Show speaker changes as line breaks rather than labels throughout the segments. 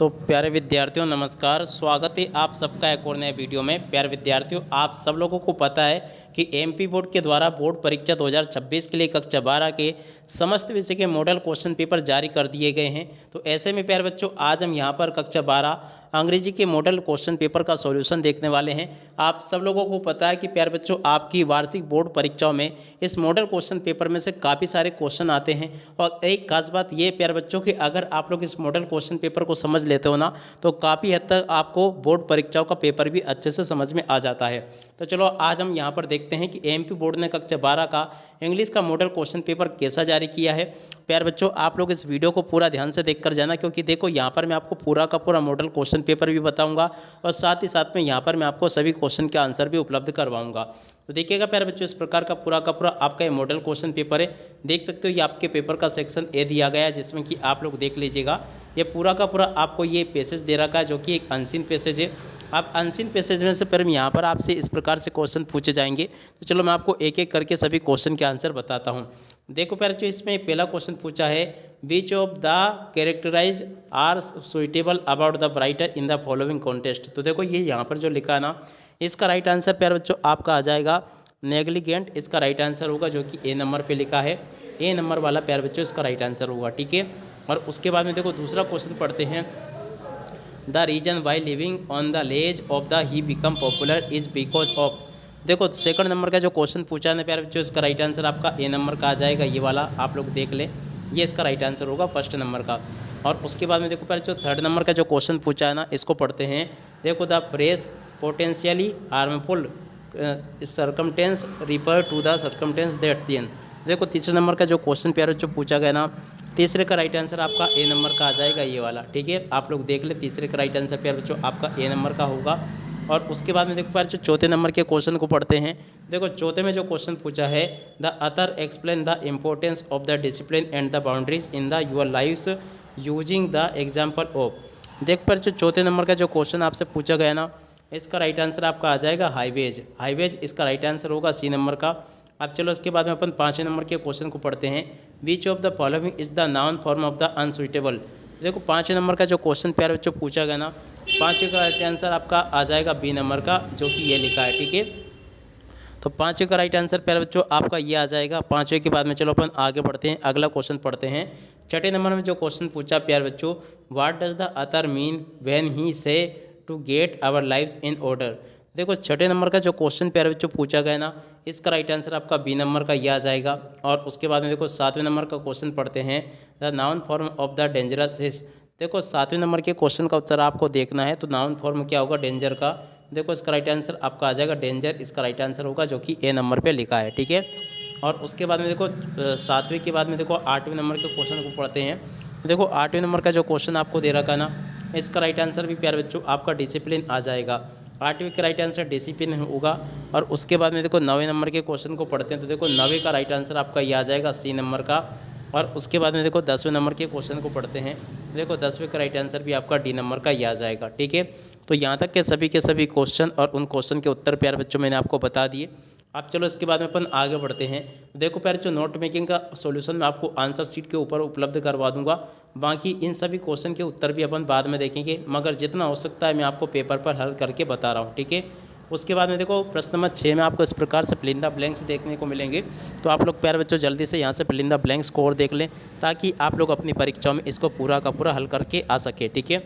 तो प्यारे विद्यार्थियों नमस्कार, स्वागत है आप सबका एक और नए वीडियो में। प्यारे विद्यार्थियों, आप सब लोगों को पता है कि एमपी बोर्ड के द्वारा बोर्ड परीक्षा 2026 के लिए कक्षा 12 के समस्त विषय के मॉडल क्वेश्चन पेपर जारी कर दिए गए हैं। तो ऐसे में प्यारे बच्चों, आज हम यहाँ पर कक्षा 12 अंग्रेजी के मॉडल क्वेश्चन पेपर का सॉल्यूशन देखने वाले हैं। आप सब लोगों को पता है कि प्यारे बच्चों, आपकी वार्षिक बोर्ड परीक्षाओं में इस मॉडल क्वेश्चन पेपर में से काफ़ी सारे क्वेश्चन आते हैं। और एक खास बात ये प्यारे बच्चों कि अगर आप लोग इस मॉडल क्वेश्चन पेपर को समझ लेते हो ना, तो काफ़ी हद तक आपको बोर्ड परीक्षाओं का पेपर भी अच्छे से समझ में आ जाता है। तो चलो आज हम यहाँ पर देखते हैं कि एमपी बोर्ड ने कक्षा 12 का इंग्लिश का मॉडल क्वेश्चन पेपर कैसा जारी किया है। प्यारे बच्चों, आप लोग इस वीडियो को पूरा ध्यान से देखकर जाना, क्योंकि देखो यहाँ पर मैं आपको पूरा का पूरा मॉडल क्वेश्चन पेपर भी बताऊंगा और साथ ही साथ में यहाँ पर मैं आपको सभी क्वेश्चन के आंसर भी उपलब्ध करवाऊंगा। तो देखिएगा प्यारे बच्चों, इस प्रकार का पूरा आपका ये मॉडल क्वेश्चन पेपर है। देख सकते हो ये आपके पेपर का सेक्शन ए दिया गया है, जिसमें कि आप लोग देख लीजिएगा ये पूरा का पूरा आपको ये पैसेज दे रखा है, जो कि एक अनसीन पैसेज है। आप अनसीन पैसेज में से पर यहाँ पर आपसे इस प्रकार से क्वेश्चन पूछे जाएंगे। तो चलो मैं आपको एक एक करके सभी क्वेश्चन के आंसर बताता हूँ। देखो प्यारे बच्चों, इसमें पहला क्वेश्चन पूछा है, which of the characterise are suitable about the writer in the following contest. तो देखो ये यहाँ पर जो लिखा है ना, इसका राइट आंसर प्यारे बच्चों आपका आ जाएगा नेग्लिजेंट। इसका राइट आंसर होगा, जो कि ए नंबर पे लिखा है। ए नंबर वाला प्यारे बच्चों इसका राइट आंसर होगा, ठीक है। और उसके बाद में देखो दूसरा क्वेश्चन पढ़ते हैं, the reason why living on the ledge of the he become popular is because of. देखो सेकंड नंबर का जो क्वेश्चन पूछा है प्यारे बच्चों, इसका राइट आंसर आपका ए नंबर का आ जाएगा। ये वाला आप लोग देख लें, ये इसका राइट आंसर होगा फर्स्ट नंबर का। और उसके बाद में देखो प्यारे बच्चों, थर्ड नंबर का जो क्वेश्चन पूछा है ना, इसको पढ़ते हैं। देखो the phrase potentially harmful circumstance refer to the circumstance that then. देखो तीसरे नंबर का जो क्वेश्चन प्यारे बच्चों पूछा गया ना, तीसरे का राइट आंसर आपका ए नंबर का आ जाएगा, ये वाला, ठीक है। आप लोग देख ले, तीसरे का राइट आंसर प्यारे बच्चों आपका ए नंबर का होगा। और उसके बाद में देखो प्यारे बच्चों, चौथे नंबर के क्वेश्चन को पढ़ते हैं। देखो चौथे में जो क्वेश्चन पूछा है, the author explain the importance of the discipline and the boundaries in the your lifes using the example of. देखो प्यारे बच्चों, चौथे नंबर का जो क्वेश्चन आपसे पूछा गया ना, इसका राइट आंसर आपका आ जाएगा हाईवेज। हाईवेज इसका राइट आंसर होगा सी नंबर का। अब चलो इसके बाद में अपन पाँचवें नंबर के क्वेश्चन को पढ़ते हैं, which of the following is the noun form of the unsuitable. देखो पाँचवें नंबर का जो क्वेश्चन प्यारे बच्चों पूछा गया ना, पाँचवें का राइट आंसर आपका आ जाएगा बी नंबर का, जो कि ये लिखा है, ठीक है। तो पाँचवें का राइट आंसर प्यारे बच्चों आपका ये आ जाएगा। पाँचवें के बाद में चलो अपन आगे बढ़ते हैं, अगला क्वेश्चन पढ़ते हैं। छठे नंबर में जो क्वेश्चन पूछा प्यारे बच्चों, what does the author mean when he say to get our lives in order. देखो छठे नंबर का जो क्वेश्चन प्यारे बच्चों पूछा गया ना, इसका राइट आंसर आपका बी नंबर का ये आ जाएगा। और उसके बाद में देखो सातवें नंबर का क्वेश्चन पढ़ते हैं, the noun form of the dangerous is. देखो सातवें नंबर के क्वेश्चन का उत्तर आपको देखना है, तो नाउन फॉर्म क्या होगा डेंजर का। देखो इसका राइट आंसर आपका आ जाएगा डेंजर, इसका राइट आंसर होगा, जो कि ए नंबर पर लिखा है, ठीक है। और उसके बाद में देखो सातवें के बाद में देखो आठवें नंबर के क्वेश्चन को पढ़ते हैं। देखो आठवें नंबर का जो क्वेश्चन आपको दे रखा है ना, इसका राइट आंसर भी प्यारे बच्चों आपका डिसिप्लिन आ जाएगा। आठवीं का राइट आंसर डिसिप्लिन होगा। और उसके बाद में देखो नौवें नंबर के क्वेश्चन को पढ़ते हैं। तो देखो नौवें का राइट आंसर आपका ये आ जाएगा सी नंबर का। और उसके बाद में देखो 10वें नंबर के क्वेश्चन को पढ़ते हैं। देखो 10वें का राइट आंसर भी आपका डी नंबर का ये आ जाएगा, ठीक है। तो यहाँ तक के सभी क्वेश्चन और उन क्वेश्चन के उत्तर प्यारे बच्चों मैंने आपको बता दिए। अब चलो इसके बाद में अपन आगे बढ़ते हैं। देखो प्यारे जो नोट मेकिंग का सॉल्यूशन मैं आपको आंसर शीट के ऊपर उपलब्ध करवा दूंगा। बाकी इन सभी क्वेश्चन के उत्तर भी अपन बाद में देखेंगे, मगर जितना हो सकता है मैं आपको पेपर पर हल करके बता रहा हूँ, ठीक है। उसके बाद में देखो प्रश्न नंबर 6 में आपको इस प्रकार से फिल इन द ब्लैंक्स देखने को मिलेंगे। तो आप लोग प्यारे बच्चों जल्दी से यहाँ से फिल इन द ब्लैंक्स को और देख लें, ताकि आप लोग अपनी परीक्षाओं में इसको पूरा का पूरा हल करके आ सके, ठीक है।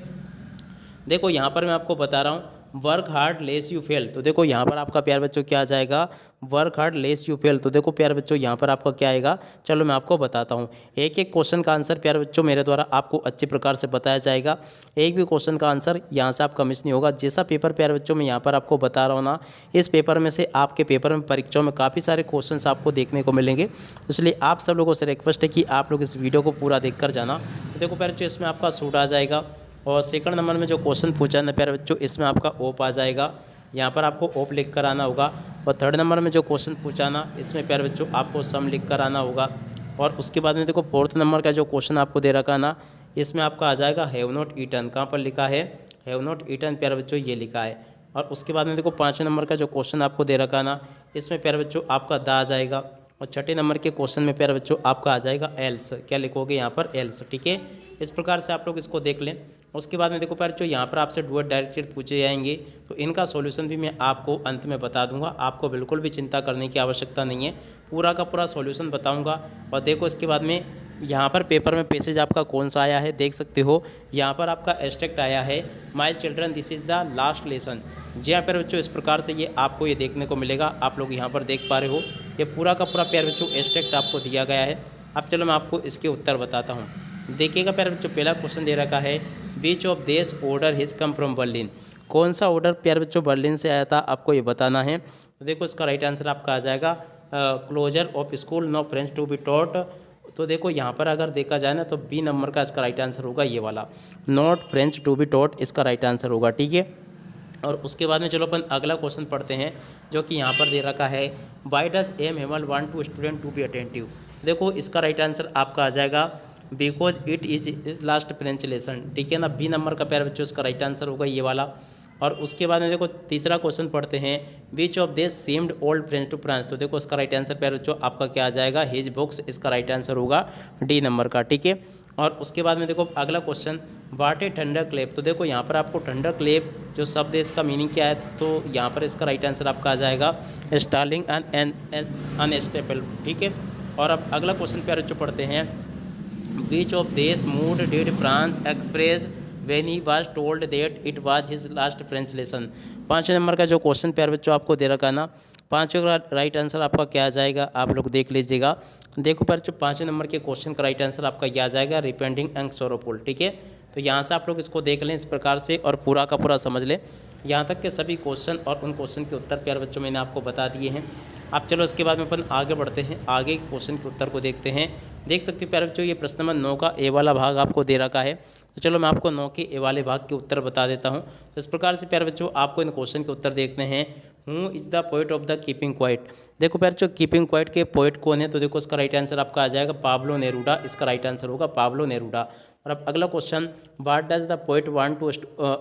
देखो यहाँ पर मैं आपको बता रहा हूँ, work hard lest you fail. तो देखो यहाँ पर आपका प्यारे बच्चों क्या आ जाएगा, work hard lest you fail. तो देखो प्यारे बच्चों यहाँ पर आपका क्या आएगा, चलो मैं आपको बताता हूँ। एक एक क्वेश्चन का आंसर प्यारे बच्चों मेरे द्वारा आपको अच्छे प्रकार से बताया जाएगा। एक भी क्वेश्चन का आंसर यहाँ से आपका मिस नहीं होगा। जैसा पेपर प्यारे बच्चों मैं यहाँ पर आपको बता रहा हूँ ना, इस पेपर में से आपके पेपर में परीक्षाओं में काफ़ी सारे क्वेश्चन आपको देखने को मिलेंगे। इसलिए आप सब लोगों से रिक्वेस्ट है कि आप लोग इस वीडियो को पूरा देख कर जाना। देखो प्यारे बच्चों इसमें आपका सूट आ जाएगा। और सेकंड नंबर में जो क्वेश्चन पूछा ना प्यारे बच्चों, इसमें आपका ओप आ जाएगा, यहाँ पर आपको ओप लिख कर आना होगा। और थर्ड नंबर में जो क्वेश्चन पूछा ना, इसमें प्यारे बच्चों आपको सम लिख कर आना होगा। और उसके बाद में देखो फोर्थ नंबर का जो क्वेश्चन आपको दे रखा ना, इसमें आपका आ जाएगा हैव नॉट ईटन। कहाँ पर लिखा है, हैव नॉट ईटन प्यारे बच्चों ये लिखा है। और उसके बाद में देखो पाँचवें नंबर का जो क्वेश्चन आपको दे रखा ना, इसमें प्यारे बच्चों आपका द आ जाएगा। और छठे नंबर के क्वेश्चन में प्यारे बच्चों आपका आ जाएगा एल्स। क्या लिखोगे यहाँ पर, एल्स, ठीक है। इस प्रकार से आप लोग इसको देख लें। उसके बाद में देखो प्यारे बच्चों यहाँ पर आपसे डुएट डायरेक्टेड पूछे जाएंगे, तो इनका सॉल्यूशन भी मैं आपको अंत में बता दूंगा। आपको बिल्कुल भी चिंता करने की आवश्यकता नहीं है, पूरा का पूरा सॉल्यूशन बताऊंगा। और देखो इसके बाद में यहाँ पर पेपर में पैसेज आपका कौन सा आया है, देख सकते हो यहाँ पर आपका एब्स्ट्रैक्ट आया है, my children this is the last lesson. जी हाँ प्यारे बच्चों, इस प्रकार से ये आपको ये देखने को मिलेगा। आप लोग यहाँ पर देख पा रहे हो, ये पूरा का पूरा प्यारे बच्चों एब्स्ट्रैक्ट आपको दिया गया है। अब चलो मैं आपको इसके उत्तर बताता हूँ। देखिएगा प्यारे बच्चों, पहला क्वेश्चन दे रखा है which of this order his come from Berlin. कौन सा ऑर्डर प्यारे बच्चों बर्लिन से आया था, आपको ये बताना है। तो देखो इसका राइट आंसर आपका आ जाएगा closure of school, no French to be taught. तो देखो यहाँ पर अगर देखा जाए ना तो बी नंबर का इसका राइट आंसर होगा ये वाला, not French to be taught, इसका राइट आंसर होगा। ठीक है, और उसके बाद में चलो अपन अगला क्वेश्चन पढ़ते हैं, जो कि यहाँ पर दे रखा है why does M Hamel want to student to be attentive. देखो इसका राइट आंसर आपका आ जाएगा because it is last French lesson. ठीक है ना, बी नंबर का प्यारे बच्चों इसका राइट आंसर होगा ये वाला। और उसके बाद में देखो तीसरा क्वेश्चन पढ़ते हैं which of this seemed old French to France. तो देखो इसका राइट आंसर प्यारे बच्चों आपका क्या आ जाएगा, हिज बुक्स, इसका राइट आंसर होगा डी नंबर का। ठीक है, और उसके बाद में देखो अगला question what A thunder clap. तो देखो यहाँ पर आपको थंडर क्लेप जो शब्द है इसका मीनिंग क्या है, तो यहाँ पर इसका राइट आंसर आपका आ जाएगा स्टार्लिंग एंड अनस्टेबल। ठीक है, और अब अगला क्वेश्चन प्यारे बच्चों पढ़ते हैं which of this mood did France express when he was told that it was his last French lesson. 5 number का जो क्वेश्चन प्यारे बच्चों आपको दे रखा है ना, 5 का राइट आंसर आपका क्या आ जाएगा, आप लोग देख लीजिएगा। देखो प्यारे बच्चों 5 नंबर के क्वेश्चन का राइट आंसर आपका क्या आ जाएगा, रिपेंडिंग एंड सोरोफुल। ठीक है, तो यहाँ से आप लोग इसको देख लें इस प्रकार से और पूरा का पूरा समझ लें। यहाँ तक के सभी क्वेश्चन और उन क्वेश्चन के उत्तर प्यारे बच्चों मैंने आपको बता दिए हैं। अब चलो इसके बाद में अपन आगे बढ़ते हैं, आगे के क्वेश्चन के उत्तर को देखते हैं। देख सकते हो प्यारे बच्चों ये प्रश्न नंबर 9 का ए वाला भाग आपको दे रखा है। तो चलो मैं आपको 9 के ए वाले भाग के उत्तर बता देता हूँ। तो इस प्रकार से प्यारे बच्चों आपको इन क्वेश्चन के उत्तर देखने हैं। Who is the poet of the keeping quiet. देखो प्यारे बच्चों कीपिंग क्वाइट के पोइट कौन है, तो देखो इसका राइट आंसर आपका आ जाएगा पाब्लो नेरूडा, इसका राइट आंसर होगा पाब्लो नेरूडा। और अब अगला question what does the poet want to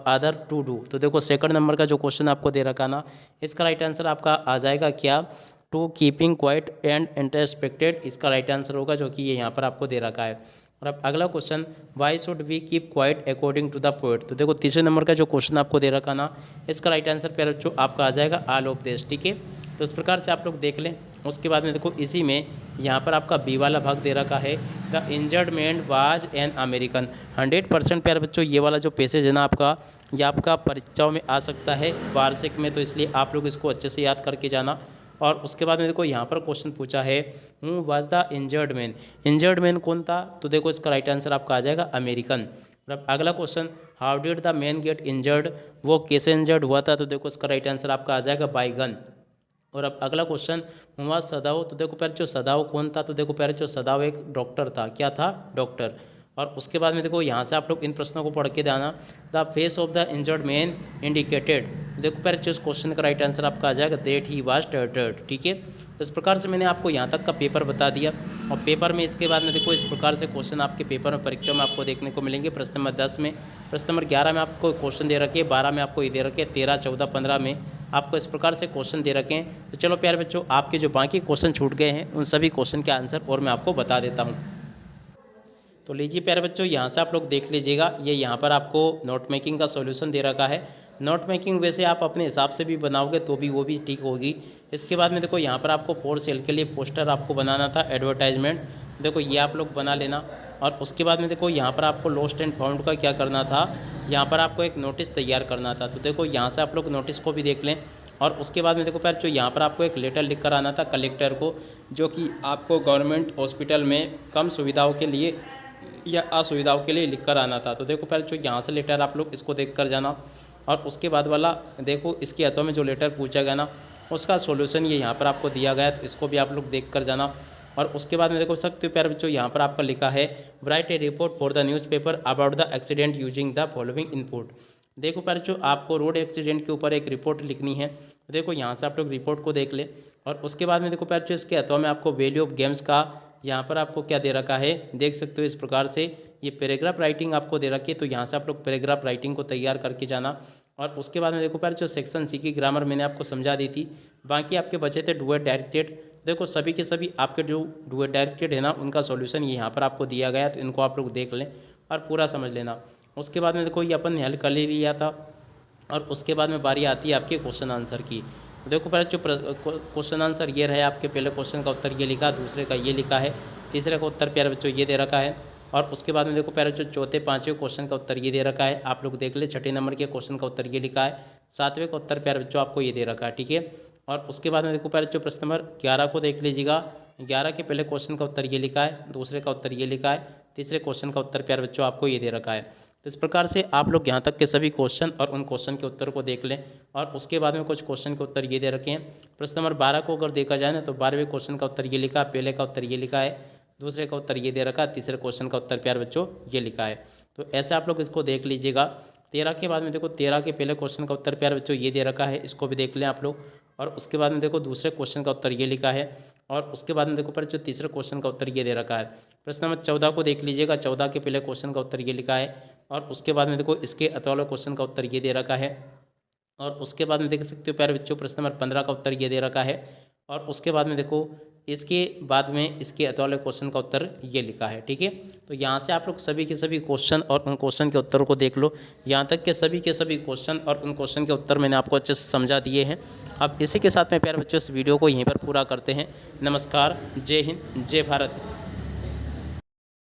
other to do. तो देखो सेकंड नंबर का जो क्वेश्चन आपको दे रखा ना, इसका राइट आंसर आपका आ जाएगा क्या, टू कीपिंग क्वाइट एंड इंटरस्पेक्टेड, इसका राइट आंसर होगा, जो कि ये यहाँ पर आपको दे रखा है। और अब अगला question why should we keep quiet according to the poet. तो देखो तीसरे नंबर का जो क्वेश्चन आपको दे रखा ना, इसका राइट आंसर प्यारे बच्चों आपका आ जाएगा ऑल ऑफ दिस। ठीक है, तो इस प्रकार से आप लोग देख लें। उसके बाद में देखो इसी में यहाँ पर आपका बी वाला भाग दे रखा है the injured man was an American. 100% प्यारे बच्चों ये वाला जो पैसेज है ना आपका, ये आपका परीक्षाओं में आ सकता है वार्षिक में, तो इसलिए आप लोग इसको अच्छे से याद करके जाना। और उसके बाद में देखो यहाँ पर क्वेश्चन पूछा है who was the injured man. Injured man कौन था, तो देखो इसका राइट आंसर आपका आ जाएगा अमेरिकन। अब अगला question how did the main get injured, वो कैसे इंजर्ड हुआ था, तो देखो इसका राइट आंसर आपका आ जाएगा बाय गन। और अब अगला क्वेश्चन हुआ सदाव। तो देखो प्यारे जो सदाव कौन था, तो देखो प्यारे जो सदाव एक डॉक्टर था, क्या था, डॉक्टर। और उसके बाद में देखो यहाँ से आप लोग इन प्रश्नों को पढ़ के देना। The face of the injured man indicated. देखो प्यारे जो इस क्वेश्चन का राइट आंसर आपका आ जाएगा दैट ही वाज टर्टर्ड। ठीक है, तो इस प्रकार से मैंने आपको यहाँ तक का पेपर बता दिया। और पेपर में इसके बाद में देखो इस प्रकार से क्वेश्चन आपके पेपर में परीक्षा में आपको देखने को मिलेंगे। प्रश्न नंबर 10 में, प्रश्न नंबर 11 में आपको क्वेश्चन दे रखे, 12 में आपको ये दे रखे, 13, 14, 15 में आपको इस प्रकार से क्वेश्चन दे रखे हैं। तो चलो प्यारे बच्चों आपके जो बाकी क्वेश्चन छूट गए हैं उन सभी क्वेश्चन के आंसर और मैं आपको बता देता हूँ। तो लीजिए प्यारे बच्चों यहाँ से आप लोग देख लीजिएगा, ये यहाँ पर आपको नोट मेकिंग का सॉल्यूशन दे रखा है। नोट मेकिंग वैसे आप अपने हिसाब से भी बनाओगे तो भी वो भी ठीक होगी। इसके बाद में देखो यहाँ पर आपको फॉर सेल के लिए पोस्टर आपको बनाना था, एडवर्टाइजमेंट, देखो ये आप लोग बना लेना। और उसके बाद में देखो यहाँ पर आपको लॉस्ट एंड फाउंड का क्या करना था, यहाँ पर आपको एक नोटिस तैयार करना था। तो देखो यहाँ से आप लोग नोटिस को भी देख लें। और उसके बाद में देखो प्यार जो यहाँ पर आपको एक लेटर लिख कर आना था कलेक्टर को, जो कि आपको गवर्नमेंट हॉस्पिटल में कम सुविधाओं के लिए या असुविधाओं के लिए लिख कर आना था। तो देखो पहले जो यहाँ से लेटर आप लोग इसको देख कर जाना। और उसके बाद वाला देखो इसके हाथों में जो लेटर पूछा गया ना, उसका सॉल्यूशन ये यहाँ पर आपको दिया गया है, तो इसको भी आप लोग देख कर जाना। और उसके बाद में देखो सकते हो प्यारे बच्चों यहाँ पर आपका लिखा है right A report for the newspaper about the accident using the following input. देखो प्यारे बच्चों आपको रोड एक्सीडेंट के ऊपर एक रिपोर्ट लिखनी है। देखो यहाँ से आप लोग रिपोर्ट को देख ले। और उसके बाद में देखो प्यारे बच्चों इसके हाथों में आपको वैल्यू ऑफ गेम्स का यहाँ पर आपको क्या दे रखा है, देख सकते हो इस प्रकार से ये पैराग्राफ राइटिंग आपको दे रखी है। तो यहाँ से आप लोग पैराग्राफ राइटिंग को तैयार करके जाना। और उसके बाद में देखो प्यारे जो सेक्शन सी की ग्रामर मैंने आपको समझा दी थी, बाकी आपके बचे थे डुएट डायरेक्टेड। देखो सभी के सभी आपके जो डुएट डायरेक्टेड है ना, उनका सॉल्यूशन ये यहाँ पर आपको दिया गया है, तो इनको आप लोग देख लें। और पूरा समझ लेना। उसके बाद में देखो ये अपन ने हल कर ही लिया था और उसके बाद में बारी आती है आपके क्वेश्चन आंसर की। देखो पहले जो क्वेश्चन आंसर ये रहे आपके, पहले क्वेश्चन का उत्तर ये लिखा, दूसरे का ये लिखा है, तीसरे का उत्तर प्यारे बच्चों ये दे रखा है और उसके बाद में देखो प्यारे बच्चों चौथे पाँचवें क्वेश्चन का उत्तर ये दे रखा है। आप लोग देख ले, छठे नंबर के क्वेश्चन का उत्तर ये लिखा है, सातवें का उत्तर प्यारे बच्चों आपको ये दे रखा है, ठीक है। और उसके बाद में देखो प्यारे बच्चों प्रश्न नंबर 11 को देख लीजिएगा। 11 के पहले क्वेश्चन का उत्तर ये लिखा है, दूसरे का उत्तर ये लिखा है, तीसरे क्वेश्चन का उत्तर प्यारे बच्चों आपको ये दे रखा है। तो इस प्रकार से आप लोग यहाँ तक के सभी क्वेश्चन और उन क्वेश्चन के उत्तर को देख लें। और उसके बाद में कुछ क्वेश्चन के उत्तर ये दे रखे हैं। प्रश्न नंबर 12 को अगर देखा जाए ना तो 12वें क्वेश्चन का उत्तर ये लिखा है, पहले का उत्तर ये लिखा है, दूसरे का उत्तर ये दे रखा है, तीसरे क्वेश्चन का उत्तर प्यारे बच्चों ये लिखा है। तो ऐसे आप लोग इसको देख लीजिएगा। 13 के बाद में देखो 13 के पहले क्वेश्चन का उत्तर प्यारे बच्चों ये दे रखा है, इसको भी देख लें आप लोग। और उसके बाद में देखो दूसरे क्वेश्चन का उत्तर ये लिखा है और उसके बाद में देखो पर जो तीसरे क्वेश्चन का उत्तर ये दे रखा है। प्रश्न नंबर 14 को देख लीजिएगा। 14 के पहले क्वेश्चन का उत्तर ये लिखा है और उसके बाद में देखो इसके अतौले क्वेश्चन का उत्तर ये दे रखा है और उसके बाद में देख सकते हो प्यारे बच्चों प्रश्न नंबर 15 का उत्तर ये दे रखा है और उसके बाद में देखो इसके बाद में इसके अतौले क्वेश्चन का उत्तर ये लिखा है, ठीक है। तो यहाँ से आप लोग सभी के सभी क्वेश्चन और उन क्वेश्चन के उत्तर को देख लो। यहाँ तक के सभी क्वेश्चन और उन क्वेश्चन के उत्तर मैंने आपको अच्छे से समझा दिए हैं। अब इसी के साथ में प्यारे बच्चों इस वीडियो को यहीं पर पूरा करते हैं। नमस्कार, जय हिंद, जय भारत।